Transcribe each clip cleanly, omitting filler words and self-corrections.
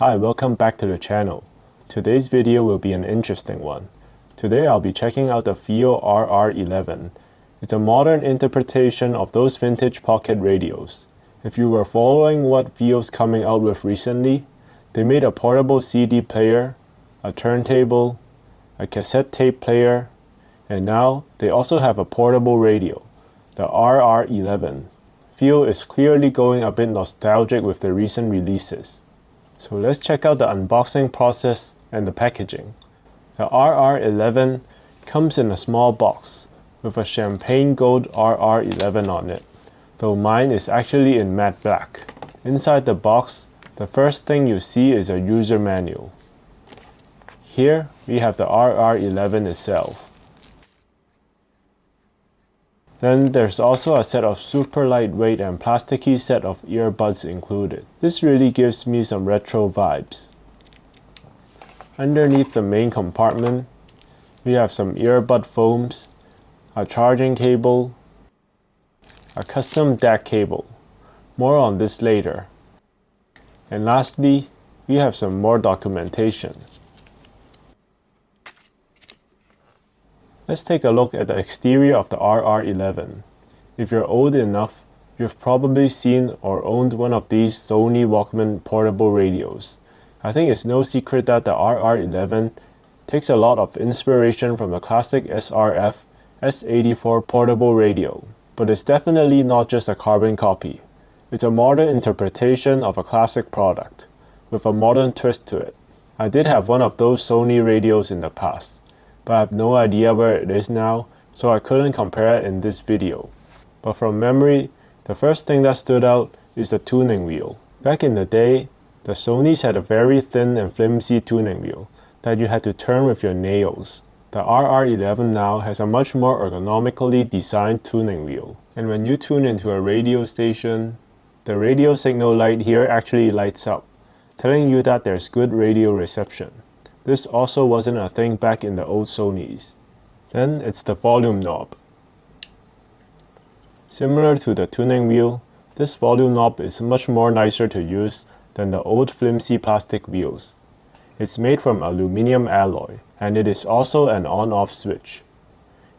Hi, welcome back to the channel. Today's video will be an interesting one. Today I'll be checking out the Fiio RR11. It's a modern interpretation of those vintage pocket radios. If you were following what Fiio's coming out with recently, they made a portable CD player, a turntable, a cassette tape player, and now they also have a portable radio, the RR11. Fiio is clearly going a bit nostalgic with the recent releases. So let's check out the unboxing process and the packaging. The RR11 comes in a small box with a champagne gold RR11 on it, though mine is actually in matte black. Inside the box, the first thing you see is a user manual. Here we have the RR11 itself. Then there's also a set of super lightweight and plasticky set of earbuds included. This really gives me some retro vibes. Underneath the main compartment, we have some earbud foams, a charging cable, a custom DAC cable. More on this later. And lastly, we have some more documentation. Let's take a look at the exterior of the RR11. If you're old enough, you've probably seen or owned one of these Sony Walkman portable radios. I think it's no secret that the RR11 takes a lot of inspiration from the classic SRF S84 portable radio, but it's definitely not just a carbon copy. It's a modern interpretation of a classic product, with a modern twist to it. I did have one of those Sony radios in the past, but I have no idea where it is now, so I couldn't compare it in this video. But from memory, the first thing that stood out is the tuning wheel. Back in the day, the Sonys had a very thin and flimsy tuning wheel that you had to turn with your nails. The RR11 now has a much more ergonomically designed tuning wheel, and when you tune into a radio station, the radio signal light here actually lights up, telling you that there's good radio reception. This also wasn't a thing back in the old Sonys. Then it's the volume knob. Similar to the tuning wheel, this volume knob is much more nicer to use than the old flimsy plastic wheels. It's made from aluminum alloy, and it is also an on-off switch.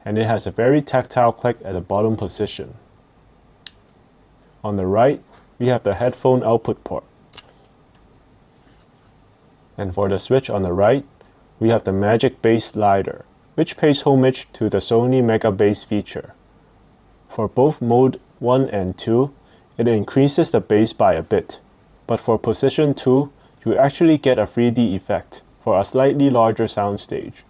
And it has a very tactile click at the bottom position. On the right, we have the headphone output port. And for the switch on the right, we have the magic bass slider, which pays homage to the Sony Mega Bass feature. For both mode 1 and 2, it increases the bass by a bit, but for position 2, you actually get a 3D effect for a slightly larger soundstage.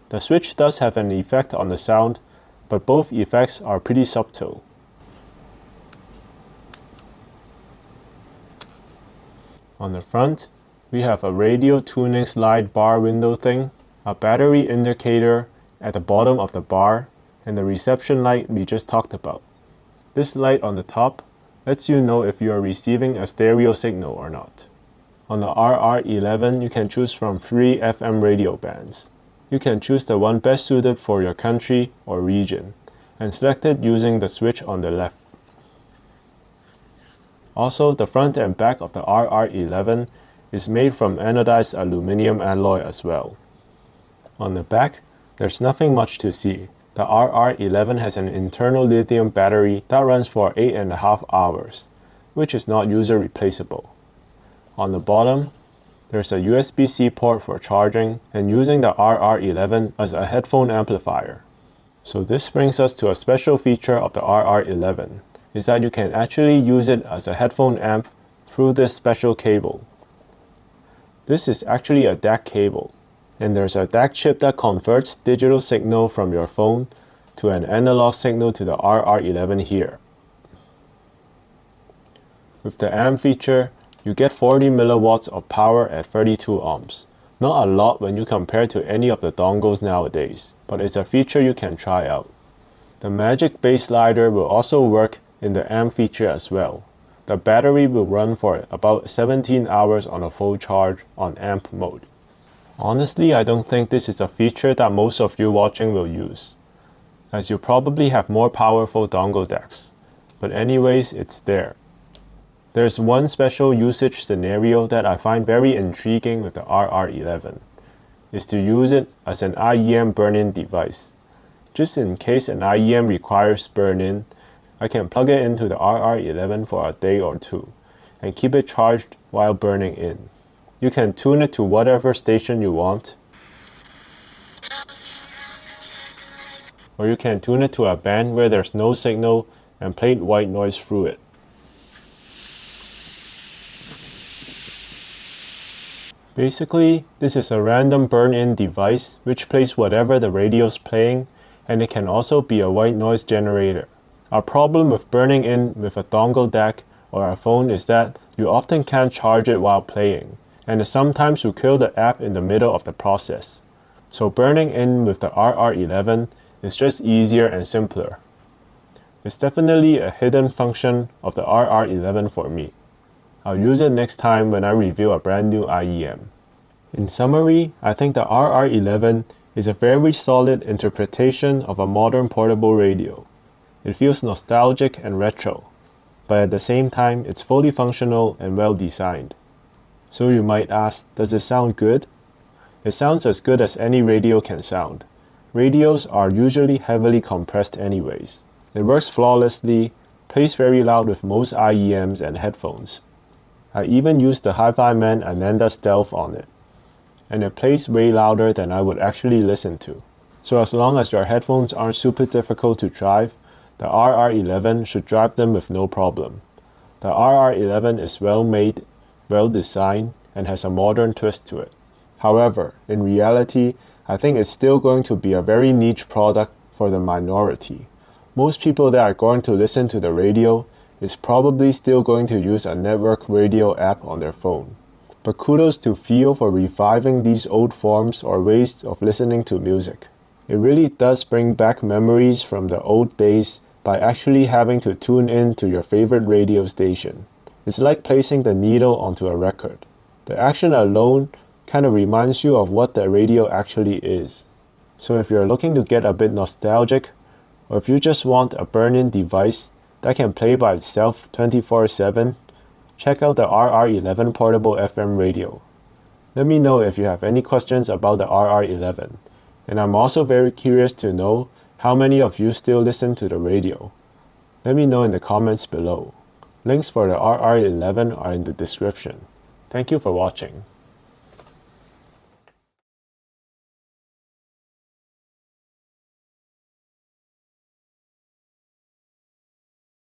The switch does have an effect on the sound, but both effects are pretty subtle. On the front, we have a radio tuning slide bar window thing, a battery indicator at the bottom of the bar, and the reception light we just talked about. This light on the top lets you know if you are receiving a stereo signal or not. On the RR11, you can choose from 3 FM radio bands. You can choose the one best suited for your country or region, and select it using the switch on the left. Also, the front and back of the RR11 is made from anodized aluminum alloy as well. On the back, there's nothing much to see. The RR11 has an internal lithium battery that runs for 8.5 hours, which is not user replaceable. On the bottom, there's a USB-C port for charging and using the RR11 as a headphone amplifier. So this brings us to a special feature of the RR11, is that you can actually use it as a headphone amp through this special cable. This is actually a DAC cable, and there's a DAC chip that converts digital signal from your phone to an analog signal to the RR11 here. With the amp feature, you get 40 milliwatts of power at 32 ohms. Not a lot when you compare to any of the dongles nowadays, but it's a feature you can try out. The magic bass slider will also work in the amp feature as well. The battery will run for about 17 hours on a full charge on amp mode. Honestly, I don't think this is a feature that most of you watching will use, as you probably have more powerful dongle decks. But anyways, it's there. There's one special usage scenario that I find very intriguing with the RR11, is to use it as an IEM burn-in device. Just in case an IEM requires burn-in, I can plug it into the RR11 for a day or two, and keep it charged while burning in. You can tune it to whatever station you want, or you can tune it to a band where there's no signal and play white noise through it. Basically, this is a random burn-in device which plays whatever the radio's playing, and it can also be a white noise generator. Our problem with burning in with a dongle DAC or a phone is that you often can't charge it while playing, and sometimes you kill the app in the middle of the process. So burning in with the RR11 is just easier and simpler. It's definitely a hidden function of the RR11 for me. I'll use it next time when I review a brand new IEM. In summary, I think the RR11 is a very solid interpretation of a modern portable radio. It feels nostalgic and retro, but at the same time it's fully functional and well designed. So you might ask, does it sound good? It sounds as good as any radio can sound. Radios are usually heavily compressed anyways. It works flawlessly, plays very loud with most IEMs and headphones. I even used the Hi-Fi Man Ananda Stealth on it, and it plays way louder than I would actually listen to. So as long as your headphones aren't super difficult to drive, the RR11 should drive them with no problem. The RR11 is well made, well designed, and has a modern twist to it. However, in reality, I think it's still going to be a very niche product for the minority. Most people that are going to listen to the radio is probably still going to use a network radio app on their phone. But kudos to Fiio for reviving these old forms or ways of listening to music. It really does bring back memories from the old days by actually having to tune in to your favorite radio station. It's like placing the needle onto a record. The action alone kind of reminds you of what the radio actually is. So if you're looking to get a bit nostalgic, or if you just want a burn-in device that can play by itself 24/7, check out the RR11 portable FM radio. Let me know if you have any questions about the RR11, and I'm also very curious to know how many of you still listen to the radio. Let me know in the comments below. Links for the RR11 are in the description. Thank you for watching.